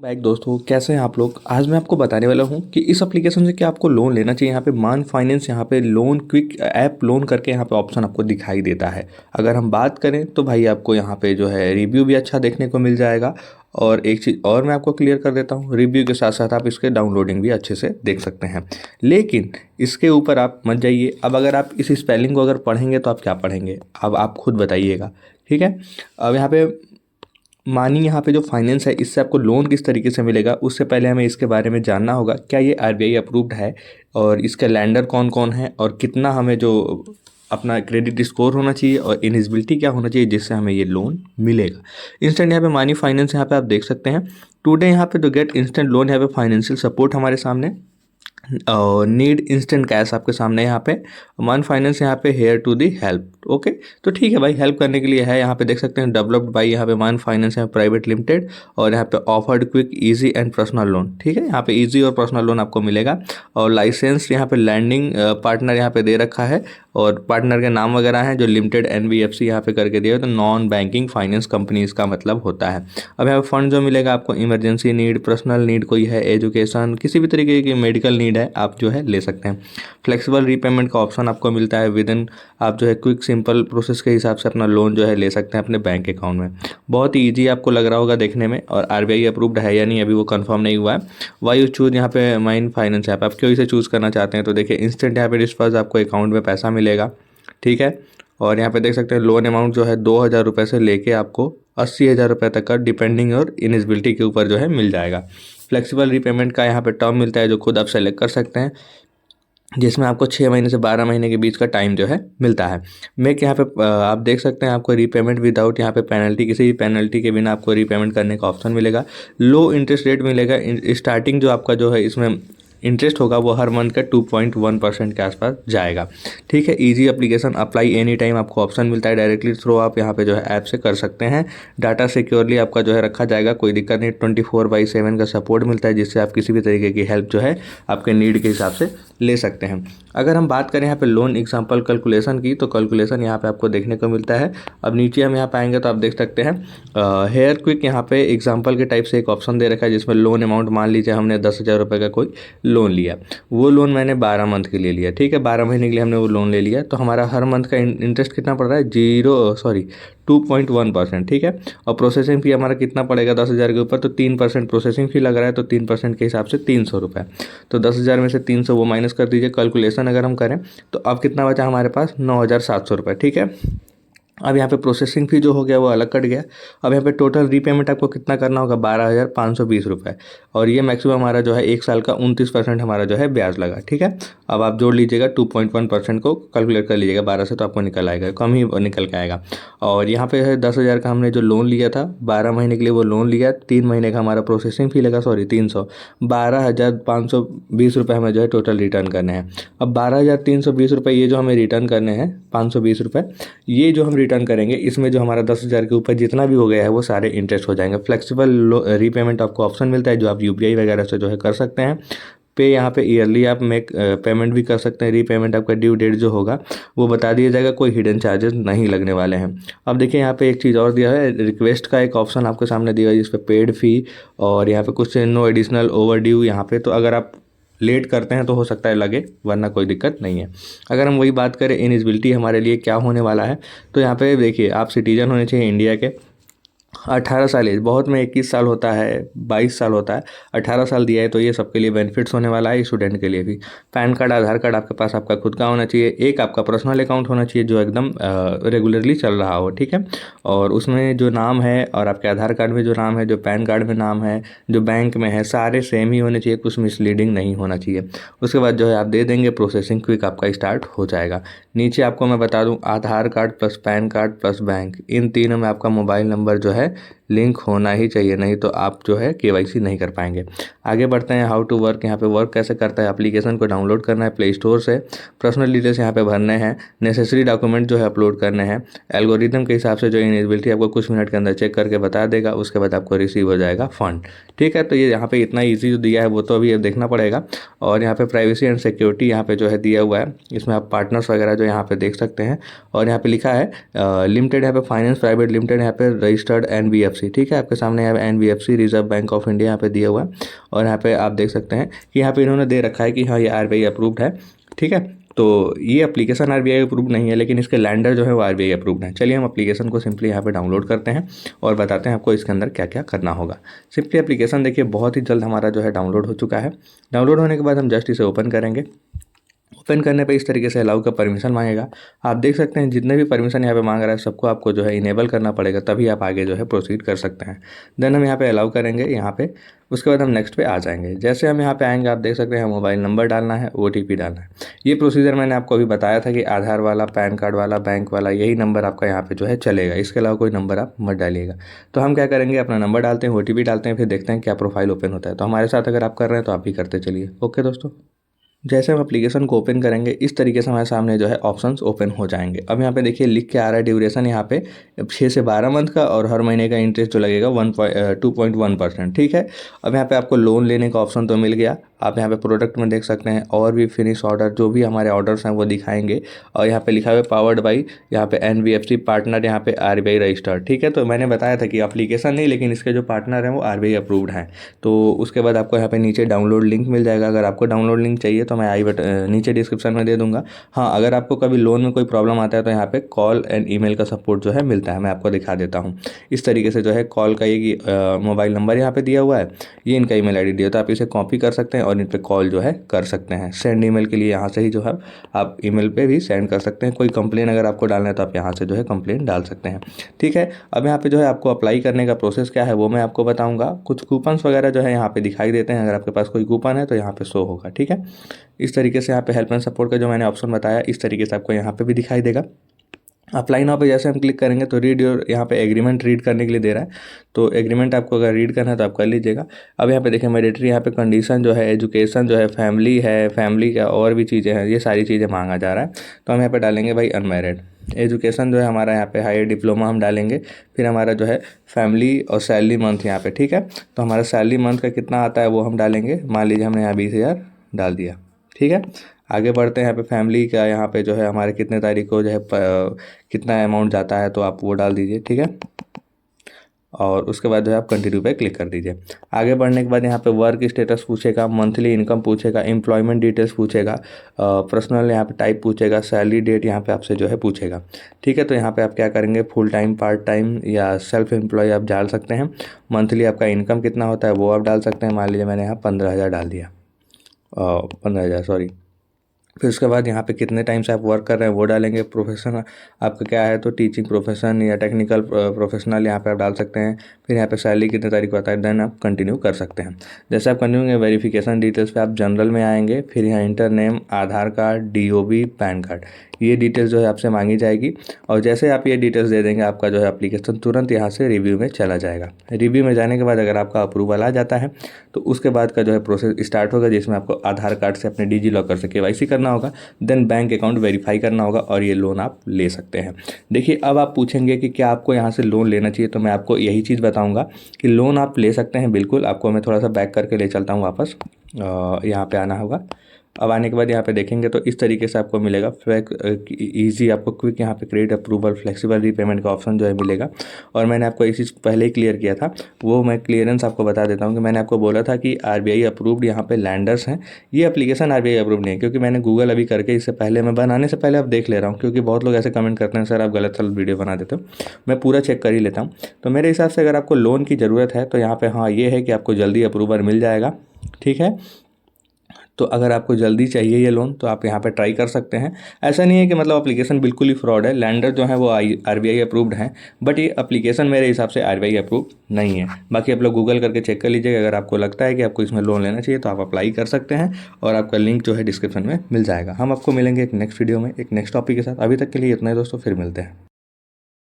Back दोस्तों, कैसे हैं आप लोग। आज मैं आपको बताने वाला हूं कि इस एप्लीकेशन से क्या आपको लोन लेना चाहिए। यहाँ पे मान फाइनेंस, यहाँ पे लोन क्विक ऐप लोन करके यहाँ पे ऑप्शन आपको दिखाई देता है। अगर हम बात करें तो भाई आपको यहाँ पे जो है रिव्यू भी अच्छा देखने को मिल जाएगा। और एक चीज़ और मैं आपको क्लियर कर देता हूँ, रिव्यू के साथ साथ आप इसके डाउनलोडिंग भी अच्छे से देख सकते हैं। लेकिन इसके ऊपर आप मत जाइए। अब अगर आप इस स्पेलिंग को अगर पढ़ेंगे तो आप क्या पढ़ेंगे, अब आप खुद बताइएगा। ठीक है। अब यहाँ पे मानिए यहाँ पे जो फाइनेंस है, इससे आपको लोन किस तरीके से मिलेगा, उससे पहले हमें इसके बारे में जानना होगा। क्या ये आरबीआई अप्रूव्ड है, और इसके लैंडर कौन कौन है, और कितना हमें जो अपना क्रेडिट स्कोर होना चाहिए, और इलिजिबिलिटी क्या होना चाहिए जिससे हमें ये लोन मिलेगा। इंस्टेंट यहाँ पे मानी फाइनेंस यहाँ पे आप देख सकते हैं। टुडे यहाँ पे तो गेट इंस्टेंट लोन, यहाँ पे फाइनेंशियल सपोर्ट हमारे सामने, और नीड इंस्टेंट कैश आपके सामने यहाँ पे। मान फाइनेंस यहाँ पे here to the help. Okay, तो ठीक है भाई, हेल्प करने के लिए है। यहाँ पे देख सकते हैं डेवलप्ड बाई, यहाँ पे मान फाइनेंस है प्राइवेट लिमिटेड, और यहाँ पे offered quick easy and personal loan. ठीक है, यहाँ पे इजी और पर्सनल लोन आपको मिलेगा। और लाइसेंस यहाँ पे लैंडिंग पार्टनर यहाँ पे दे रखा है, और पार्टनर के नाम वगैरह हैं जो लिमिटेड एनबीएफसी यहाँ पे करके दिया है, तो नॉन बैंकिंग फाइनेंस कंपनी इसका मतलब होता है। अब यहाँ पे फंड जो मिलेगा आपको, इमरजेंसी नीड, पर्सनल नीड कोई है, एजुकेशन, किसी भी तरीके की मेडिकल नीड है, आप जो है ले सकते हैं। फ्लेक्सिबल रीपेमेंट का ऑप्शन आपको मिलता है विद इन, आप जो है क्विक सिंपल प्रोसेस के हिसाब से अपना लोन जो है ले सकते हैं अपने बैंक अकाउंट में। बहुत ही ईजी आपको लग रहा होगा देखने में। और आरबीआई अप्रूव्ड है या नहीं अभी वो कंफर्म नहीं हुआ है। वाई यू चूज यहाँ पे माइन फाइनेंस ऐप, आप क्यों इसे चूज़ करना चाहते हैं, तो देखिए इंस्टेंट यहाँ पे डिस्पर्स आपको अकाउंट में पैसा मिलेगा। ठीक है। और यहाँ पे देख सकते हैं लोन अमाउंट जो है 2,000 रुपये से लेके आपको 80,000 रुपये तक का डिपेंडिंग और इलिजिबिलिटी के ऊपर जो है मिल जाएगा। फ्लेक्सिबल रीपेमेंट का यहाँ पे टर्म मिलता है जो खुद आप सेलेक्ट कर सकते हैं, जिसमें आपको 6 महीने से 12 महीने के बीच का टाइम जो है मिलता है। मेक यहाँ पे आप देख सकते हैं आपको रीपेमेंट विदाउट यहाँ पे पेनल्टी, किसी भी पेनल्टी के बिना आपको रीपेमेंट करने का ऑप्शन मिलेगा। लो इंटरेस्ट रेट मिलेगा। स्टार्टिंग जो आपका जो है इसमें इंटरेस्ट होगा वो हर मंथ का 2.1% के आसपास जाएगा। ठीक है। Easy application, apply any time आपको ऑप्शन मिलता है डायरेक्टली थ्रू, आप यहाँ पे जो है ऐप से कर सकते हैं। डाटा सिक्योरली आपका जो है रखा जाएगा, कोई दिक्कत नहीं। 24/7 का सपोर्ट मिलता है, जिससे आप किसी भी तरीके की हेल्प जो है आपके नीड के हिसाब से ले सकते हैं। अगर हम बात करें यहाँ पे लोन एग्जाम्पल कैलकुलेशन की, तो कैलकुलेशन यहाँ पे आपको देखने को मिलता है। अब नीचे हम यहाँ पे आएंगे तो आप देख सकते हैं हेयर क्विक, यहाँ पे एग्जाम्पल के टाइप से एक ऑप्शन दे रखा है, जिसमें लोन अमाउंट मान लीजिए हमने 10,000 रुपये का कोई लोन लिया। वो लोन मैंने 12 मंथ के लिए लिया। ठीक है, 12 महीने के लिए हमने वो लोन ले लिया, तो हमारा हर मंथ का इंटरेस्ट कितना पड़ रहा है, 2.1%। ठीक है। और प्रोसेसिंग फ़ी हमारा कितना पड़ेगा 10,000 के ऊपर, तो 3% प्रोसेसिंग फ़ी लग रहा है, तो 3% के हिसाब से 300 रुपये। तो 10,000 में से 300 वो माइनस कर दीजिए। कैलकुलेशन अगर हम करें तो अब कितना बचा हमारे पास, 9,700 रुपये। ठीक है। अब यहाँ पे प्रोसेसिंग फ़ी जो हो गया वो अलग कट गया। अब यहाँ पे टोटल रीपेमेंट आपको कितना करना होगा, 12,520 रुपये। और ये मैक्सिमम हमारा जो है 1 साल का 29% हमारा जो है ब्याज लगा। ठीक है। अब आप जोड़ लीजिएगा 2.1% को कैलकुलेट कर लीजिएगा 12 से, तो आपको निकल आएगा, कम ही निकल के आएगा। और यहाँ पे है 10,000 का हमने जो लोन लिया था, 12 महीने के लिए वो लोन लिया, 3 महीने का हमारा प्रोसेसिंग फ़ी लगा, 300, 12,520 रुपये हमें जो है टोटल रिटर्न करने हैं। अब 12,320 रुपये ये जो हमें रिटर्न करने हैं, 520 रुपये, ये जो हम रिटर्न करेंगे, इसमें जो हमारा 10,000 के ऊपर जितना भी हो गया है वो सारे इंटरेस्ट हो जाएंगे। फ्लेक्सिबल रीपेमेंट आपको ऑप्शन मिलता है, जो आप यूपीआई वगैरह से जो है कर सकते हैं। पे यहाँ पे ईयरली आप पेमेंट भी कर सकते हैं। रीपेमेंट आपका ड्यू डेट जो होगा वो बता दिया जाएगा, कोई हिडन चार्जेस नहीं लगने वाले हैं। अब देखिए यहाँ पे एक चीज़ और दिया है, रिक्वेस्ट का एक ऑप्शन आपके सामने दिया है, जिस पे पेड फी, और यहाँ पे कुछ नो एडिशनल ओवर ड्यू यहाँ पे, तो अगर आप लेट करते हैं तो हो सकता है लगे, वरना कोई दिक्कत नहीं है। अगर हम वही बात करें इलिजिबिलिटी हमारे लिए क्या होने वाला है, तो यहाँ पे देखिए आप सिटीजन होने चाहिए इंडिया के, 18 साल एज, बहुत में 21 साल होता है, 22 साल होता है, 18 साल दिया है, तो ये सबके लिए बेनिफिट्स होने वाला है, स्टूडेंट के लिए भी। पैन कार्ड, आधार कार्ड आपके पास आपका खुद का होना चाहिए। एक आपका पर्सनल अकाउंट होना चाहिए जो एकदम रेगुलरली चल रहा हो। ठीक है। और उसमें जो नाम है, और आपके आधार कार्ड में जो नाम है, जो पैन कार्ड में नाम है, जो बैंक में है, सारे सेम ही होने चाहिए, कुछ मिसलीडिंग नहीं होना चाहिए। उसके बाद जो है आप दे देंगे, प्रोसेसिंग क्विक आपका स्टार्ट हो जाएगा। नीचे आपको मैं बता दूं, Aadhaar card plus PAN card plus bank, इन तीनों में आपका मोबाइल नंबर जो है लिंक होना ही चाहिए, नहीं तो आप जो है केवाईसी नहीं कर पाएंगे। आगे बढ़ते हैं, हाउ टू वर्क। यहाँ पे वर्क कैसे करता है, एप्लीकेशन को डाउनलोड करना है प्ले स्टोर से, पर्सनल डिटेल्स यहाँ पे भरने हैं, नेसेसरी डॉक्यूमेंट जो है अपलोड करने हैं। एल्गोरिदम के हिसाब से जो इलिजिबिलिटी आपको कुछ मिनट के अंदर चेक करके बता देगा, उसके बाद आपको रिसीव हो जाएगा फंड। ठीक है। तो ये यहाँ पे इतना ईजी जो दिया है वो तो अभी अब देखना पड़ेगा। और यहाँ पे प्राइवेसी एंड सिक्योरिटी यहाँ पे जो है दिया हुआ है, इसमें आप पार्टनर्स वगैरह जो यहाँ पे देख सकते हैं। और यहाँ पे लिखा है लिमिटेड, यहाँ पे फाइनेंस प्राइवेट लिमिटेड, यहाँ पे रजिस्टर्ड एनबीएफसी NBFC, ठीक है। आपके सामने यहाँ पे NBFC reserve bank of India यहाँ पे दिया हुआ है और यहाँ पे आप देख सकते हैं कि यहाँ पे इन्होंने दे रखा है कि हाँ ये RBI अप्रूव्ड है, ठीक है। तो ये एप्लीकेशन RBI अप्रूव्ड नहीं है, लेकिन इसके लैंडर जो है वो RBI अप्रूव्ड है। चलिए हम एप्लीकेशन को सिंपली यहाँ पे डाउनलोड करते हैं और बताते हैं आपको इसके अंदर क्या क्या करना होगा। सिंपली एप्लीकेशन देखिए बहुत ही जल्द हमारा जो है डाउनलोड हो चुका है। डाउनलोड होने के बाद हम जस्ट इसे ओपन करेंगे। ओपन करने पे इस तरीके से अलाउ का परमिशन मांगेगा। आप देख सकते हैं जितने भी परमिशन यहाँ पे मांग रहा है सबको आपको जो है इनेबल करना पड़ेगा, तभी आप आगे जो है प्रोसीड कर सकते हैं। देन हम यहाँ पे अलाउ करेंगे यहाँ पे, उसके बाद हम नेक्स्ट पे आ जाएंगे। जैसे हम यहाँ पे आएंगे आप देख सकते हैं मोबाइल नंबर डालना है, OTP डालना है। ये प्रोसीजर मैंने आपको अभी बताया था कि आधार वाला, पैन कार्ड वाला, बैंक वाला, यही नंबर आपका यहाँ पे जो है चलेगा। इसके अलावा कोई नंबर आप मत डालिएगा। तो हम क्या करेंगे, अपना नंबर डालते हैं, OTP डालते हैं, फिर देखते हैं क्या प्रोफाइल ओपन होता है। तो हमारे साथ अगर आप कर रहे हैं तो आप भी करते चलिए। ओके दोस्तों, जैसे हम एप्लीकेशन को ओपन करेंगे इस तरीके से हमारे सामने जो है ऑप्शंस ओपन हो जाएंगे। अब यहाँ पे देखिए लिख के आ रहा है ड्यूरेशन यहाँ पे 6 से 12 मंथ का, और हर महीने का इंटरेस्ट जो लगेगा 2.1%, ठीक है। अब यहाँ पे आपको लोन लेने का ऑप्शन तो मिल गया। आप यहाँ पे प्रोडक्ट में देख सकते हैं और भी फिनिश ऑर्डर, जो भी हमारे ऑर्डर्स हैं वो दिखाएंगे। और यहाँ पे लिखा हुआ है पावर्ड बाई, यहाँ पे NBFC पार्टनर, यहाँ पे RBI रजिस्टर्ड, ठीक है। तो मैंने बताया था कि एप्लीकेशन नहीं, लेकिन इसके जो पार्टनर हैं वो RBI अप्रूव्ड हैं। तो उसके बाद आपको यहाँ पे नीचे डाउनलोड लिंक मिल जाएगा। अगर आपको डाउनलोड लिंक चाहिए तो मैं नीचे डिस्क्रिप्शन में दे दूंगा। हाँ, अगर आपको कभी लोन में कोई प्रॉब्लम आता है तो यहाँ पे कॉल एंड ईमेल का सपोर्ट जो है मिलता है। मैं आपको दिखा देता हूँ। इस तरीके से जो है कॉल का ये मोबाइल नंबर यहाँ पे दिया हुआ है, ये इनका ईमेल ID दिया, तो आप इसे कॉपी कर सकते हैं और इन पर कॉल जो है कर सकते हैं। सेंड ईमेल के लिए यहाँ से ही जो है आप ईमेल पे भी सेंड कर सकते हैं। कोई कंप्लेन अगर आपको डालना है तो आप यहाँ से जो है कंप्लेन डाल सकते हैं, ठीक है। अब यहाँ पे जो है आपको अप्लाई करने का प्रोसेस क्या है वो मैं आपको बताऊँगा। कुछ कूपन्स वगैरह जो है यहाँ पे दिखाई देते हैं, अगर आपके पास कोई कूपन है तो यहाँ पे शो होगा, ठीक है। इस तरीके से यहाँ पे हेल्प एंड सपोर्ट का जो मैंने ऑप्शन बताया इस तरीके से आपको यहाँ पे भी दिखाई देगा। अप्लाई नाउ पे जैसे हम क्लिक करेंगे तो रीड योर, यहाँ पे एग्रीमेंट रीड करने के लिए दे रहा है। तो एग्रीमेंट आपको अगर रीड करना है तो आप कर लीजिएगा। अब यहाँ पे देखिए मैंडेटरी, यहाँ पे कंडीशन जो है, एजुकेशन जो है, फैमिली है, फैमिली का और भी चीज़ें हैं, ये सारी चीज़ें मांगा जा रहा है। तो हम यहाँ पे डालेंगे भाई अनमैरिड। एजुकेशन जो है हमारा यहाँ पे हायर डिप्लोमा हम डालेंगे। फिर हमारा जो है फैमिली और सैलरी मंथ यहाँ पे, ठीक है। तो हमारा सैलरी मंथ का कितना आता है वो हम डालेंगे। मान लीजिए हमने यहाँ 20,000 डाल दिया, ठीक है। आगे बढ़ते हैं। यहाँ पे फैमिली का यहाँ पे जो है हमारे कितने तारीख को जो है कितना अमाउंट जाता है तो आप वो डाल दीजिए, ठीक है। और उसके बाद जो है आप कंटिन्यू पे क्लिक कर दीजिए। आगे बढ़ने के बाद यहाँ पे वर्क स्टेटस पूछेगा, मंथली इनकम पूछेगा, एम्प्लॉयमेंट डिटेल्स पूछेगा, पर्सनल यहाँ पे टाइप पूछेगा, सैलरी डेट यहाँ पे आपसे जो है पूछेगा, ठीक है। तो यहाँ पे आप क्या करेंगे, फुल टाइम, पार्ट टाइम या सेल्फ एम्प्लॉय आप डाल सकते हैं। मंथली आपका इनकम कितना होता है वो आप डाल सकते हैं। मान लीजिए मैंने यहाँ 15,000 डाल दिया, 15,000 सॉरी। फिर उसके बाद यहाँ पे कितने टाइम से आप वर्क कर रहे हैं वो डालेंगे। प्रोफेशन आपका क्या है तो टीचिंग प्रोफेशन या टेक्निकल प्रोफेशनल यहाँ पे आप डाल सकते हैं। फिर यहाँ पे सैलरी कितने तारीख को आता है, देन आप कंटिन्यू कर सकते हैं। जैसे आप कंटिन्यू वेरिफिकेशन डिटेल्स पे आप जनरल में आएंगे। फिर यहाँ इंटर नेम, आधार कार्ड, DOB, पैन कार्ड, ये डिटेल्स जो है आपसे मांगी जाएगी। और जैसे आप ये डिटेल्स दे देंगे आपका जो है एप्लीकेशन तुरंत यहाँ से रिव्यू में चला जाएगा। रिव्यू में जाने के बाद अगर आपका अप्रूवल आ जाता है तो उसके बाद का जो है प्रोसेस स्टार्ट होगा, जिसमें आपको आधार कार्ड से अपने डिजीलॉकर से KYC करना होगा, देन बैंक अकाउंट वेरीफाई करना होगा और ये लोन आप ले सकते हैं। देखिए अब आप पूछेंगे कि क्या आपको यहाँ से लोन लेना चाहिए, तो मैं आपको यही चीज़ बताऊँगा कि लोन आप ले सकते हैं बिल्कुल। आपको मैं थोड़ा सा बैक करके ले चलता हूँ वापस, यहाँ पे आना होगा। अब आने के बाद यहाँ पे देखेंगे तो इस तरीके से आपको मिलेगा ईजी, आपको क्विक यहाँ पे क्रेडिट अप्रूवल, फ्लेक्सिबल रीपेमेंट का ऑप्शन जो है मिलेगा। और मैंने आपको इस चीज़ पहले ही क्लियर किया था, वो मैं क्लियरेंस आपको बता देता हूँ कि मैंने आपको बोला था कि RBI अप्रूव्ड यहाँ पे लैंडर्स हैं। ये एप्लीकेशन RBI अप्रूव्ड नहीं है, क्योंकि मैंने गूगल अभी करके इससे पहले, मैं बनाने से पहले अब देख ले रहा हूँ, क्योंकि बहुत लोग ऐसे कमेंट करते हैं सर आप गलत वीडियो बना देते हो। मैं पूरा चेक कर ही लेता हूँ। तो मेरे हिसाब से अगर आपको लोन की ज़रूरत है तो यहाँ पर हाँ ये है कि आपको जल्दी अप्रूवल मिल जाएगा, ठीक है। तो अगर आपको जल्दी चाहिए ये लोन तो आप यहाँ पे ट्राई कर सकते हैं। ऐसा नहीं है कि मतलब एप्लीकेशन बिल्कुल ही फ्रॉड है। लैंडर जो है वो RBI अप्रूव्ड हैं, बट ये एप्लीकेशन मेरे हिसाब से RBI अप्रूव्ड नहीं है। बाकी आप लोग गूगल करके चेक कर लीजिएगा। अगर आपको लगता है कि आपको इसमें लोन लेना चाहिए तो आप अप्लाई कर सकते हैं, और आपका लिंक जो है डिस्क्रिप्शन में मिल जाएगा। हम आपको मिलेंगे एक नेक्स्ट वीडियो में एक नेक्स्ट टॉपिक के साथ। अभी तक के लिए इतना ही दोस्तों, फिर मिलते हैं।